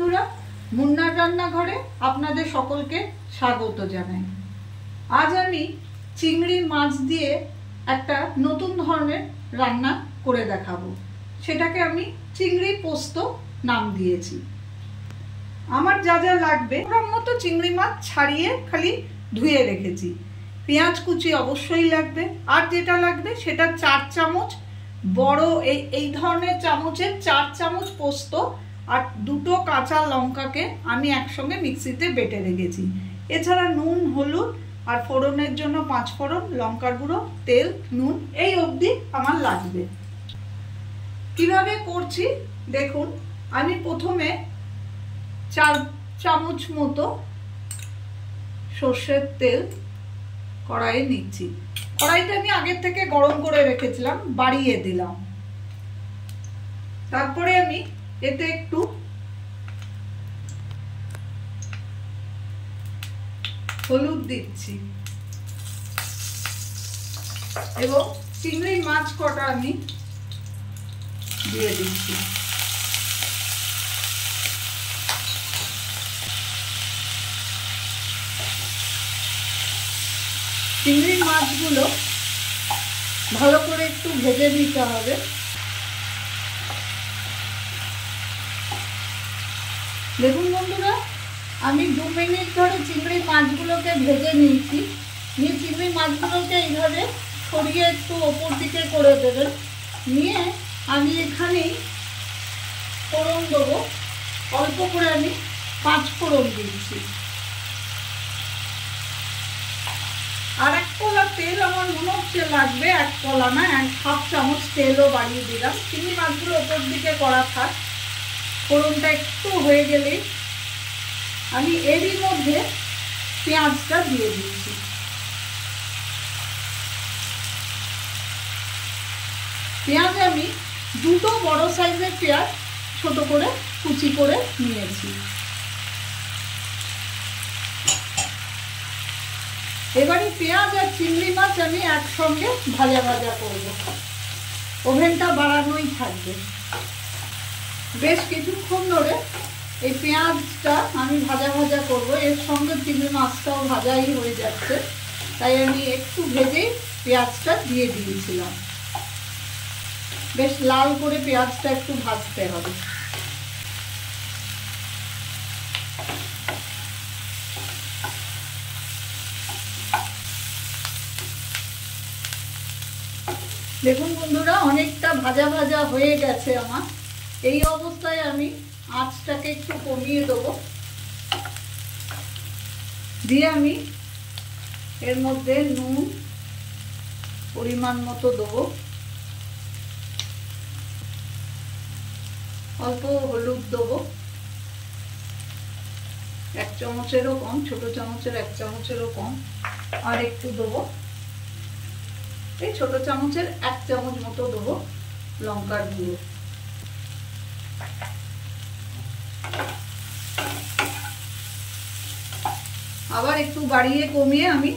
বন্ধুরা, মুন্নার রান্নাঘরে আপনাদের সকলকে স্বাগত জানাই। আজ আমি চিংড়ি মাছ দিয়ে একটা নতুন ধরনের রান্না করে দেখাবো। সেটাকে আমি চিংড়ি পোস্ত নাম দিয়েছি। আমার যা যা লাগবে, ওর মতো চিংড়ি মাছ ছাড়িয়ে খালি ধুয়ে রেখেছি। পেঁয়াজ কুচি অবশ্যই লাগবে, আর যেটা লাগবে সেটা 4 চামচ বড় এই ধরনের চামচের 4 চামচ পোস্ত আর 2টো কাঁচা লঙ্কাকে আমি একসঙ্গে মিক্সিতে বেটে রেখেছি। এছাড়া নুন, হলুদ আর ফোড়নের জন্য 5 ফোড়ন, লঙ্কার গুঁড়ো, তেল, নুন এই অবধি আমার লাগবে। কিভাবে করছি দেখুন। আমি প্রথমে 4 চামচ মতো সর্ষের তেল কড়াইয়ে নিচ্ছি। কড়াইটা আমি আগের থেকে গরম করে রেখেছিলাম, বাড়িয়ে দিলাম। তারপরে আমি এতে একটু হলুদ দিচ্ছি এবং চিংড়ি মাছ কটা আমি দিয়ে দিচ্ছি। চিংড়ি মাছগুলো ভালো করে একটু ভেজে নিতে হবে। দেখুন বন্ধুরা, আমি 2 মিনিট ধরে চিংড়ি মাছগুলোকে ভেজে নিয়েছি। নিয়ে চিংড়ি মাছগুলোকে এইভাবে সরিয়ে একটু ওপর দিকে করে দেবেন। নিয়ে আমি এখানেই ফোড়ন দেবো। অল্প করে আমি 5 ফোড়ন দিচ্ছি। আর 1 কলা তেল আমার মনে হচ্ছে লাগবে, 1 কলা না, 1/2 চামচ তেলও বাড়িয়ে দিলাম। চিংড়ি মাছগুলো ওপর দিকে করা থাক। ফোড়নটা একটু হয়ে গেলেই আমি এরই মধ্যে পেঁয়াজটা দিয়ে দিচ্ছি। পেঁয়াজ আমি 2টো বড় সাইজের পেঁয়াজ ছোট করে কুচি করে নিয়েছি। এবারে পেঁয়াজ আর চিংড়ি মাছ আমি একসঙ্গে ভাজা ভাজা করব। ওভেনটা বাড়ানোই থাকবে। বেশ কিছুক্ষণ ধরে এই পেঁয়াজটা আমি ভাজা ভাজা করব। এর সঙ্গে চিংড়ি মাছটাও ভাজাই হয়ে যাচ্ছে, তাই আমি একটু ভেজেই পেঁয়াজটা দিয়ে দিয়েছিলাম। বেশ লাল করে পেঁয়াজটা একটু ভাজতে হবে। দেখুন বন্ধুরা, অনেকটা ভাজা ভাজা হয়ে গেছে আমার। এই অবস্থায় আমি আঁচটাকে একটু কমিয়ে দেবো। দিয়ে আমি এর মধ্যে নুন পরিমাণ মতো দেবো, অল্প হলুদ দেবো, 1 চামচেরও কম, ছোট চামচের 1 চামচেরও কম। আর একটু দেবো, এই ছোট চামচের 1 চামচ মতো দেবো লঙ্কার গুঁড়ো। আবার একটু বাড়িয়ে কমিয়ে আমি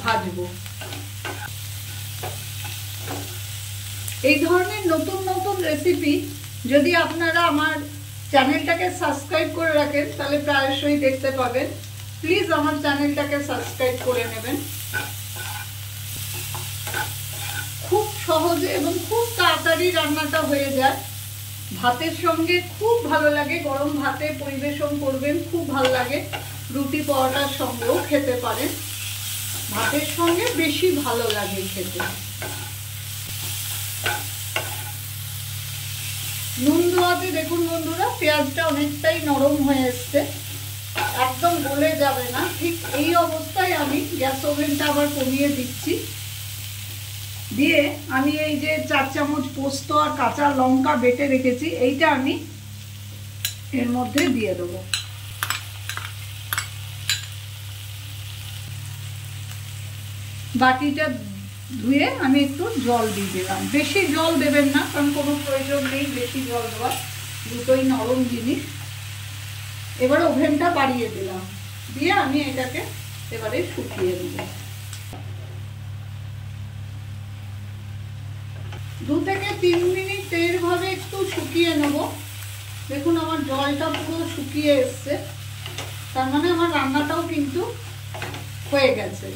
ভাজবো। এই ধরনের নতুন নতুন রেসিপি যদি আপনারা আমার চ্যানেলটাকে সাবস্ক্রাইব করে রাখেন তাহলে প্রায়শই দেখতে পাবেন। প্লিজ আমার চ্যানেলটাকে সাবস্ক্রাইব করে নেবেন। খুব সহজে এবং খুব তাড়াতাড়ি রান্নাটা হয়ে যায়। ভাতের সঙ্গে খুব ভালো লাগে। গরম ভাতে পরিবেশন করবেন, খুব ভালো লাগে। রুটি পরোটার সঙ্গেও খেতে পারেন। ভাতের সঙ্গে বেশি ভালো লাগে খেতে। নুন দেওয়াতে দেখুন বন্ধুরা, পেঁয়াজটা অনেকটাই নরম হয়ে এসছে, একদম গলে যাবে না। ঠিক এই অবস্থায় আমি গ্যাস ওভেনটা আবার কমিয়ে দিচ্ছি। দিয়ে আমি এই যে 4 চামচ পোস্ত আর কাঁচা লঙ্কা বেটে রেখেছি, এইটা আমি এর মধ্যে দিয়ে দেবো। বাটিটা ধুয়ে আমি একটু জল দিয়ে দিলাম। বেশি জল দেবেন না, কারণ কোনো প্রয়োজন নেই বেশি জল দেওয়ার, দুটোই নরম জিনিস। এবার ওভেনটা বাড়িয়ে দিলাম। দিয়ে আমি এটাকে এবারে শুকিয়ে দেব। 2 থেকে 3 মিনিট এইভাবে একটু শুকিয়ে নেব। দেখুন আমার জলটা পুরো শুকিয়ে এসছে, তার মানে আমার রান্নাটাও কিন্তু হয়ে গেছে।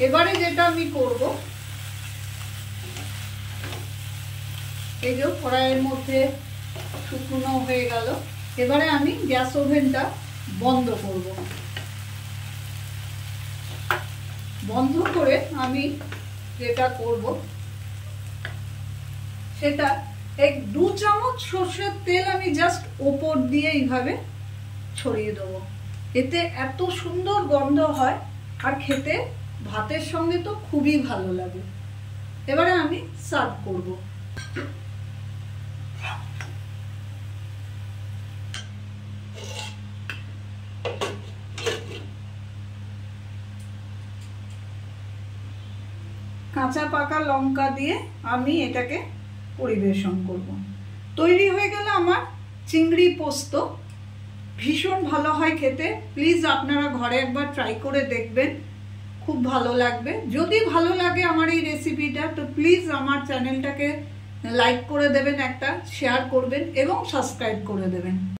এবারে যেটা আমি করব, এই যে কড়াইয়ের মধ্যে শুকনো হয়ে গেল, এবারে আমি গ্যাস ওভেনটা বন্ধ করব। বন্ধ করে আমি যেটা করব সেটা 2 চামচ সর্ষের তেল আমি জাস্ট ওপর দিয়ে এইভাবে ছড়িয়ে দেবো। এতে এত সুন্দর গন্ধ হয়, আর খেতে ভাতের সঙ্গে তো খুবই ভালো লাগে। এবারে আমি সার্ভ করব। কাঁচা পাকা লঙ্কা দিয়ে আমি এটাকে পরিবেশন করব। তৈরি হয়ে গেল আমার চিংড়ি পোস্ত। ভীষণ ভালো হয় খেতে। প্লিজ আপনারা ঘরে একবার ট্রাই করে দেখবেন, খুব ভালো লাগবে। যদি ভালো লাগে আমার এই রেসিপিটা, তো প্লিজ আমার চ্যানেলটাকে লাইক করে দেবেন, একটা শেয়ার করবেন এবং সাবস্ক্রাইব করে দেবেন।